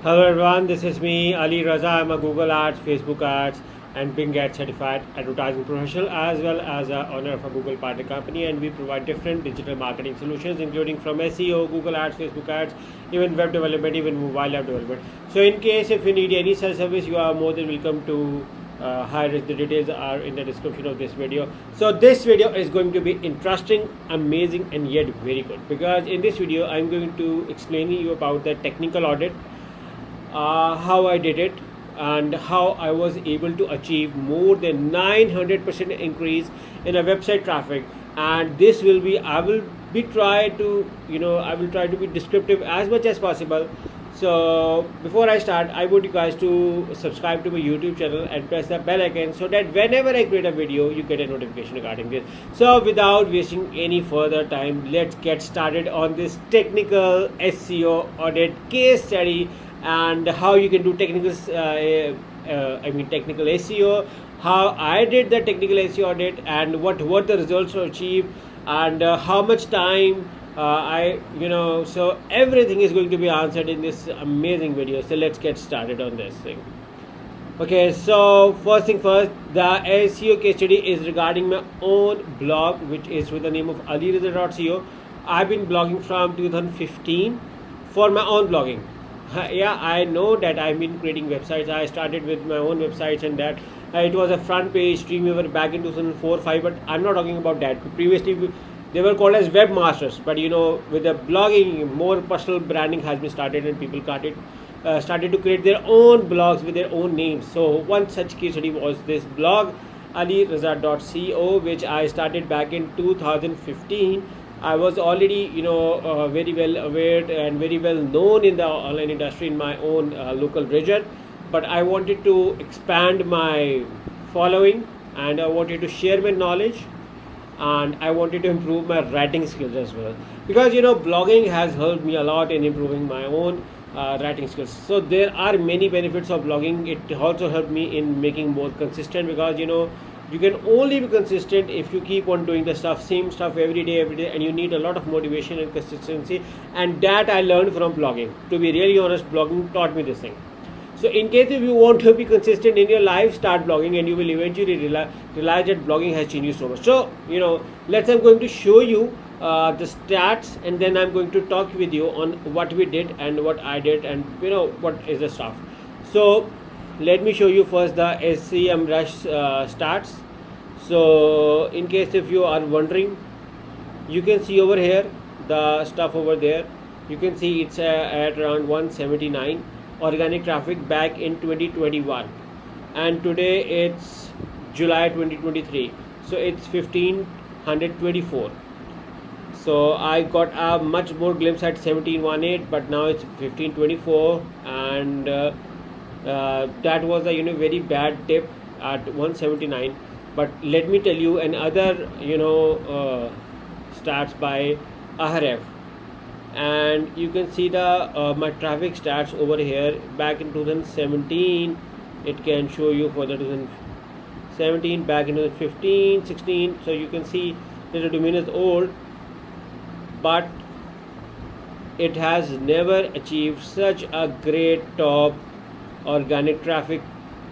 Hello everyone, this is me, Ali Raza. I'm a Google Ads, Facebook Ads, and Bing Ads certified advertising professional, as well as a owner of a Google partner company. And we provide different digital marketing solutions, including from SEO, Google Ads, Facebook Ads, even web development, even mobile app development. So, in case if you need any such service, you are more than welcome to hire. The details are in the description of this video. So this video is going to be interesting, amazing, and yet very good, because in this video I'm going to explain you about the technical audit, how I did it, and how I was able to achieve more than 900% increase in a website traffic. And this will be, I will try to be descriptive as much as possible. So before I start, I would you guys to subscribe to my YouTube channel and press the bell icon, so that whenever I create a video, you get a notification regarding this. So without wasting any further time, let's get started on this technical SEO audit case study, and how you can do technical SEO, how I did the technical SEO audit, and what the results were achieved, and how much time so everything is going to be answered in this amazing video. So let's get started on this thing. Okay, so first thing first, the SEO case study is regarding my own blog, which is with the name of aliraza.co. I've been blogging from 2015 for my own blogging. Yeah, I know that I've been creating websites. I started with my own websites, and that it was a front page Streamweaver back in 2004-5, but I'm not talking about that. Previously they were called as webmasters, but with the blogging, more personal branding has been started, and people started to create their own blogs with their own names. So one such case study was this blog aliraza.co, which I started back in 2015. I was already very well aware and very well known in the online industry in my own local region, but I wanted to expand my following, and I wanted to share my knowledge, and I wanted to improve my writing skills as well, because blogging has helped me a lot in improving my own writing skills. So there are many benefits of blogging. It also helped me in making more consistent, because you can only be consistent if you keep on doing the same stuff every day, and you need a lot of motivation and consistency, and that I learned from blogging. To be really honest, blogging taught me this thing. So in case if you want to be consistent in your life, start blogging, and you will eventually realize that blogging has changed you so much. So I'm going to show you the stats, and then I'm going to talk with you on what we did and what I did, and what is the stuff. So let me show you first the SEMrush stats. So in case if you are wondering, you can see over here the stuff over there. You can see it's at around 179 organic traffic back in 2021, and today it's July 2023, so it's 1524. So I got a much more glimpse at 1718, but now it's 1524, and that was a very bad dip at 179. But let me tell you another stats by Ahref, and you can see the my traffic stats over here back in 2017. It can show you for the 2017, back in 2015, 16. So you can see that the domain is old, but it has never achieved such a great top organic traffic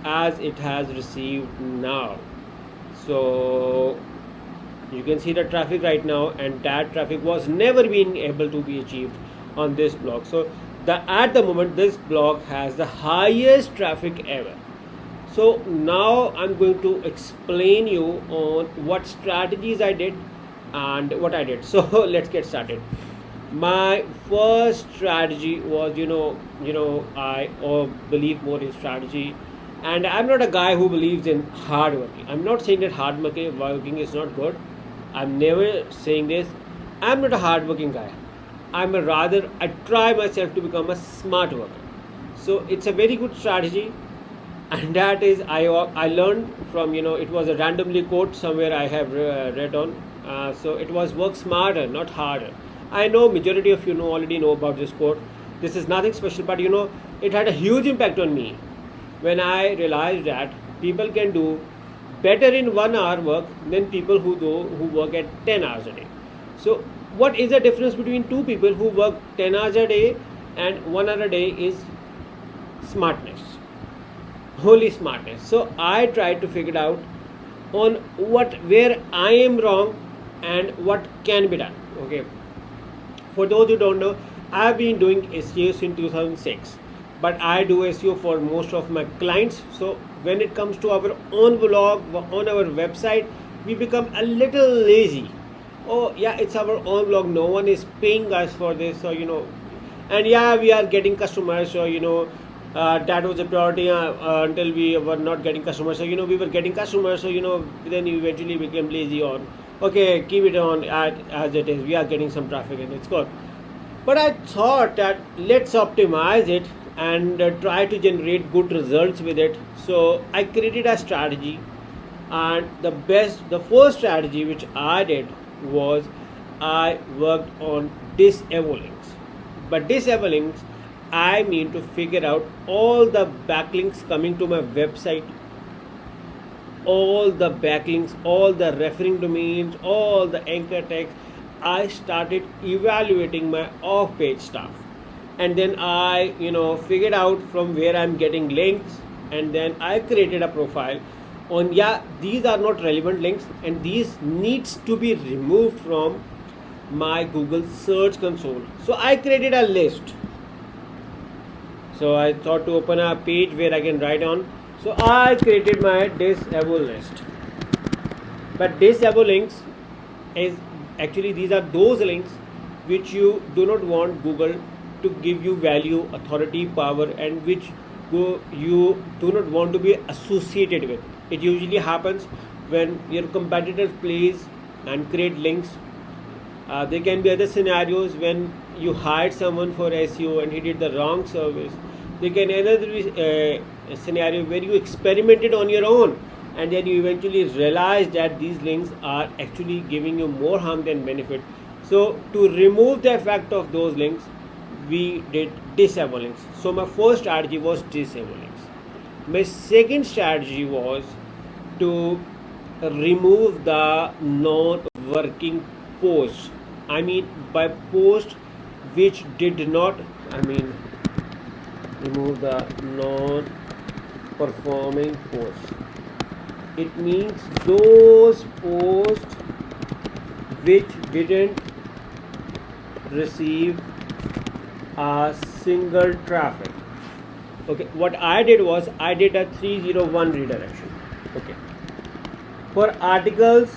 as it has received now. So you can see the traffic right now, and that traffic was never being able to be achieved on this blog. So at the moment this blog has the highest traffic ever. So now I'm going to explain you on what strategies I did and what I did. So let's get started. My first strategy was I believe more in strategy, and I'm not a guy who believes in hard working. I'm not saying that hard working is not good. I'm never saying this. I'm not a hard working guy. I try myself to become a smart worker. So it's a very good strategy, and that is I learned from it was a randomly quote somewhere I have read on. So it was work smarter, not harder. I know majority of you already know about this quote. This is nothing special, but it had a huge impact on me when I realized that people can do better in 1 hour work than people who work at 10 hours a day. So what is the difference between two people who work 10 hours a day and 1 hour a day is smartness, holy smartness. So I tried to figure out on where I am wrong and what can be done. Okay, for those who don't know, I've been doing SEO since 2006, but I do SEO for most of my clients. So when it comes to our own blog, on our website, we become a little lazy. Oh yeah, it's our own blog, no one is paying us for this, so and yeah, we are getting customers, so that was a priority until we were not getting customers. So we were getting customers, so then you eventually became lazy on, okay, keep it on as it is, we are getting some traffic and it's good. But I thought that let's optimize it and try to generate good results with it. So I created a strategy, and the first strategy which I did was I worked on Disavow Links. But Disavow Links, I mean to figure out all the backlinks coming to my website, all the backlinks, all the referring domains, all the anchor text. I started evaluating my off-page stuff, and then I figured out from where I'm getting links, and then I created a profile on, yeah, these are not relevant links and these needs to be removed from my Google search console. So I created a list. So I thought to open a page where I can write on. So I created my Disavow list. But Disavow links is actually, these are those links which you do not want Google to give you value, authority, power, and which you do not want to be associated with. It usually happens when your competitors plays and create links. There can be other scenarios when you hired someone for SEO and he did the wrong service. There can be another scenario where you experimented on your own and then you eventually realize that these links are actually giving you more harm than benefit. So to remove the effect of those links, we did Disavow Links. So my first strategy was Disavow Links. My second strategy was to remove the non-working posts. I mean by post which did not, remove the non-performing posts. It means those posts which didn't receive a single traffic. Okay, what I did was I did a 301 redirection. Okay, for articles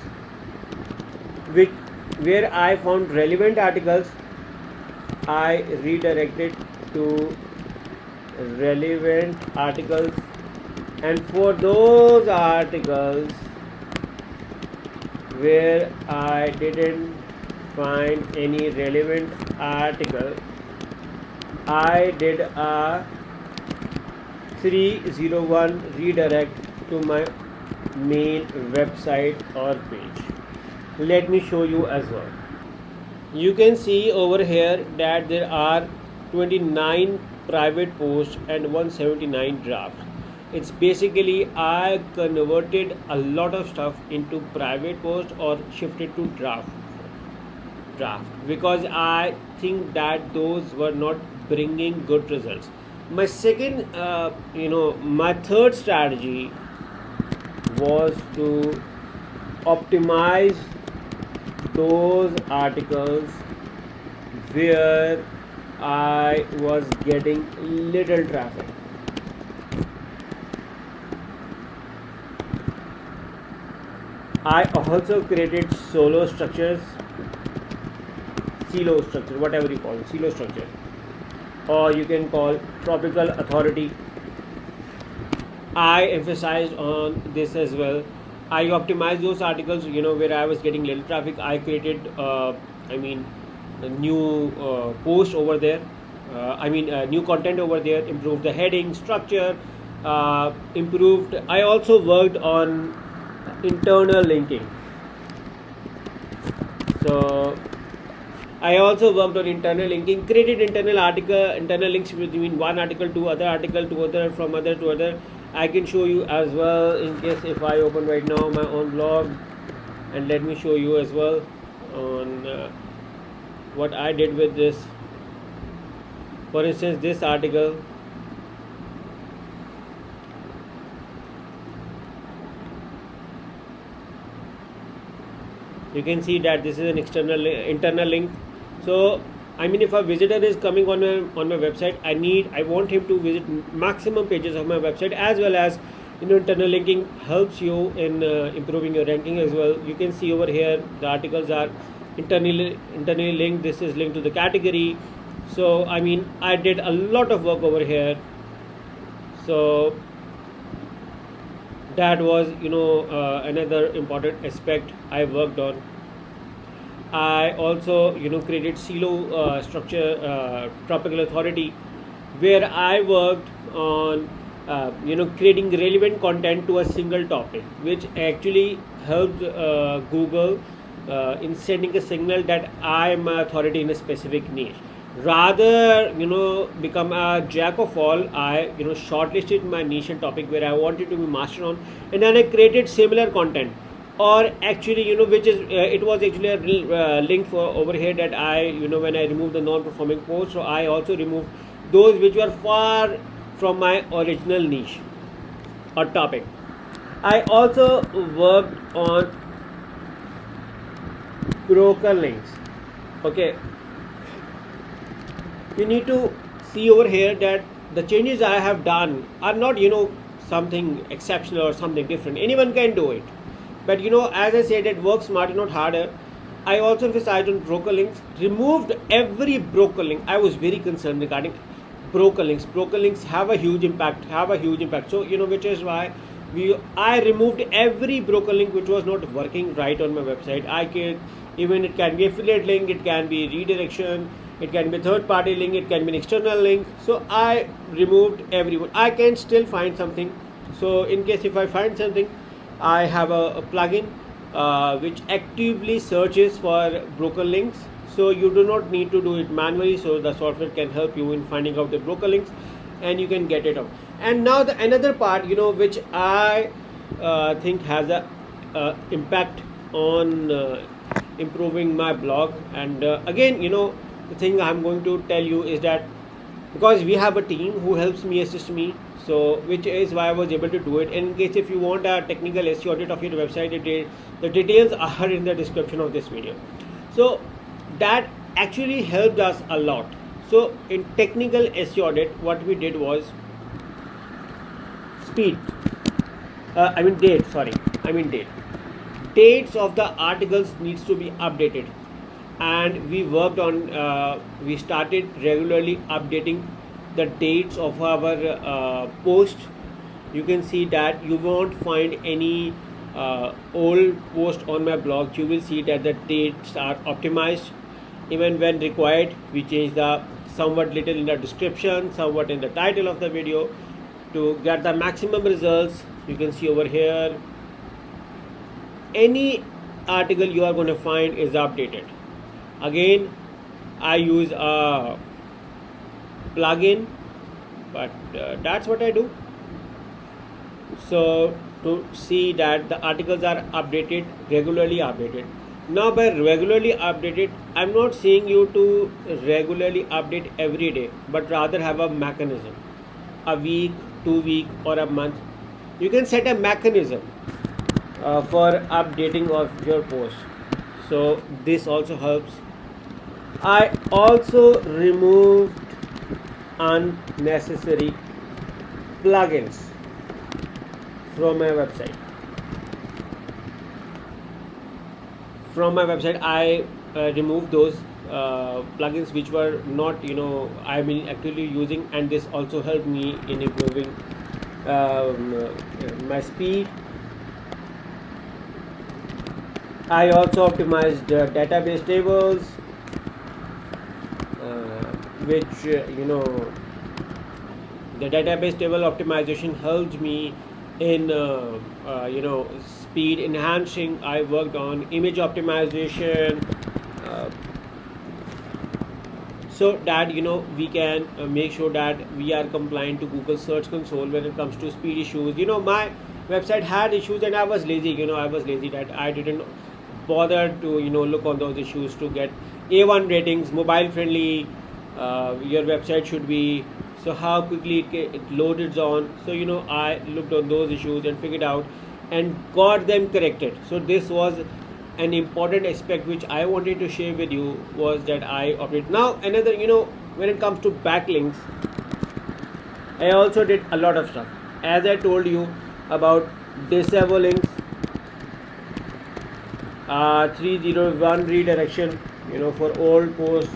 where I found relevant articles, I redirected to relevant articles, and for those articles where I didn't find any relevant article, I did a 301 redirect to my main website or page. Let me show you as well. You can see over here that there are 29 private posts and 179 drafts. It's basically I converted a lot of stuff into private post or shifted to draft because I think that those were not bringing good results. My second my third strategy was to optimize those articles where I was getting little traffic. I also created silo structure, whatever you call it, silo structure, or you can call tropical authority. I emphasized on this as well. I optimized those articles, where I was getting little traffic. I created, a new post over there. New content over there. Improved the heading, structure. Improved. I also worked on internal linking. So I also worked on internal linking, created internal links between one article to other article to other, from other to other. I can show you as well in case if I open right now my own blog, and let me show you as well on what I did with this. For instance, this article, You can see that this is an internal link. So I mean, if a visitor is coming on my website, I want him to visit maximum pages of my website, as well as internal linking helps you in improving your ranking as well. You can see over here the articles are internally linked. This is linked to the category. So I mean, I did a lot of work over here. So that was another important aspect I worked on. I also created silo structure tropical authority, where I worked on creating relevant content to a single topic, which actually helped Google in sending a signal that I am an authority in a specific niche. Rather become a jack of all, I shortlisted my niche and topic where I wanted to be master on, and then I created similar content. Or actually which is it was actually a link for over here that I when I removed the non-performing posts, so I also removed those which were far from my original niche or topic. I also worked on broker links. Okay, you need to see over here that the changes I have done are not something exceptional or something different. Anyone can do it, but as I said, it works smarter, not harder. I also emphasized on broker links, removed every broker link. I was very concerned regarding broker links. Broker links have a huge impact. So which is why I removed every broker link which was not working right on my website. It can be affiliate link, it can be redirection, it can be third party link, it can be an external link. So I removed everyone. I can still find something. So in case if I find something, I have a plugin which actively searches for broker links. So you do not need to do it manually. So the software can help you in finding out the broker links, and you can get it out. And now another part which I think has a impact on improving my blog. And again the thing I'm going to tell you is that because we have a team who helps me, assist me, so which is why I was able to do it. And in case if you want a technical SEO audit of your website, the details are in the description of this video. So that actually helped us a lot. So in technical SEO audit, what we did was dates of the articles needs to be updated, and we worked on we started regularly updating the dates of our post. You can see that you won't find any old post on my blog. You will see that the dates are optimized. Even when required, we change the somewhat little in the description, somewhat in the title of the video to get the maximum results. You can see over here any article you are going to find is updated. Again, I use a plugin, but that's what I do. So to see that the articles are regularly updated. Now by regularly updated, I'm not saying you to regularly update every day, but rather have a mechanism, a week, 2 week, or a month. You can set a mechanism for updating of your post. So this also helps. I also removed unnecessary plugins from my website. I removed those plugins which were not actually using, and this also helped me in improving my speed. I also optimized database tables, which the database table optimization helped me in speed enhancing. I worked on image optimization, so that we can make sure that we are compliant to Google Search Console when it comes to speed issues. My website had issues, and I was lazy. That I didn't bother to look on those issues to get A1 ratings, mobile friendly. Your website should be, so how quickly it loaded on. So I looked on those issues and figured out and got them corrected. So this was an important aspect which I wanted to share with you was that I operate. Now another, when it comes to backlinks, I also did a lot of stuff. As I told you about Disavow Links, 301 redirection, for old posts.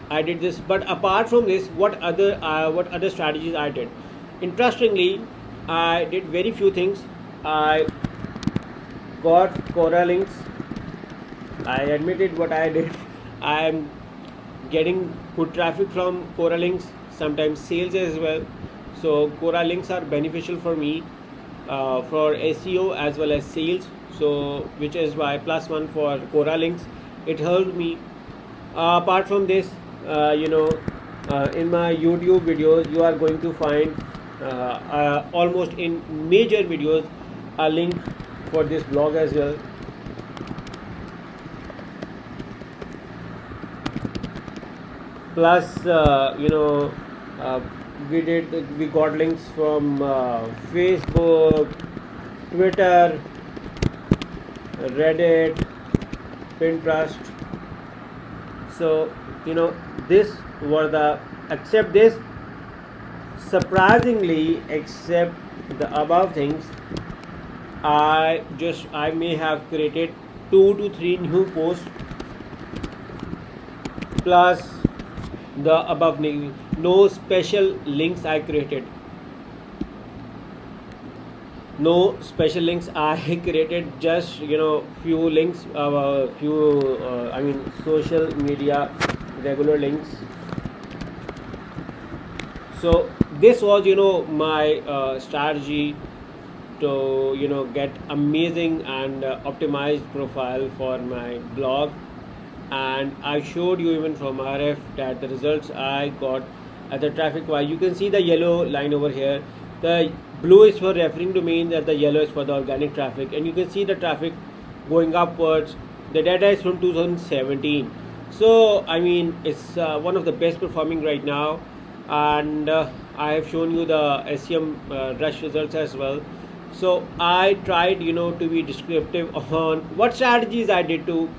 I did this, but apart from this, what other strategies I did? Interestingly, I did very few things. I got Quora Links. I admitted what I did. I am getting good traffic from Quora Links, sometimes sales as well. So Quora Links are beneficial for me for SEO as well as sales. So which is why +1 for Quora Links. It helped me. Apart from this, in my YouTube videos, you are going to find almost in major videos a link for this blog as well. Plus, we got links from Facebook, Twitter, Reddit, Pinterest. So this were the, except this, surprisingly, except the above things, I may have created 2 to 3 new posts plus the above. No special links I created. No special links I created, just few links, social media regular links. So this was my strategy to get amazing and optimized profile for my blog. And I showed you even from RF that the results I got at the traffic wise. You can see the yellow line over here. The blue is for referring domains and the yellow is for the organic traffic, and you can see the traffic going upwards. The data is from 2017. So it's one of the best performing right now, and I have shown you the SEM rush results as well. So I tried to be descriptive on what strategies I did to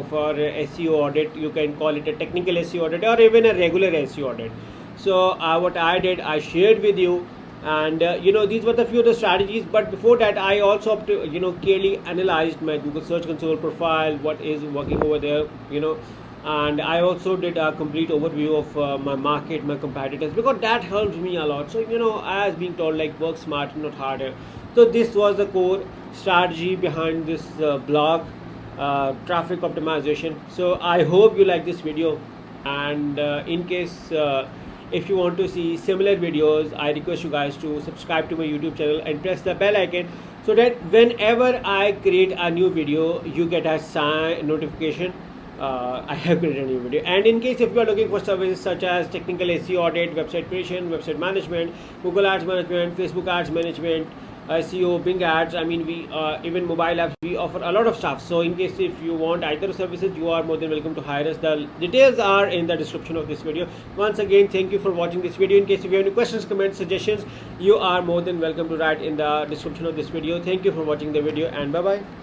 for SEO audit. You can call it a technical SEO audit or even a regular SEO audit. So what I did, I shared with you, and these were the few of the strategies. But before that, I also clearly analyzed my Google Search Console profile, what is working over there, and I also did a complete overview of my market, my competitors, because that helps me a lot. So as being told, like, work smart, not harder. So this was the core strategy behind this blog traffic optimization. So I hope you like this video, and in case if you want to see similar videos, I request you guys to subscribe to my YouTube channel and press the bell icon, so that whenever I create a new video, you get a notification I have created a new video. And in case if you are looking for services such as technical SEO audit, website creation, website management, Google Ads management, Facebook Ads management, SEO, Bing ads, we even mobile apps, we offer a lot of stuff. So in case if you want either services, you are more than welcome to hire us. The details are in the description of this video. Once again, thank you for watching this video. In case if you have any questions, comments, suggestions, you are more than welcome to write in the description of this video. Thank you for watching the video, and bye bye.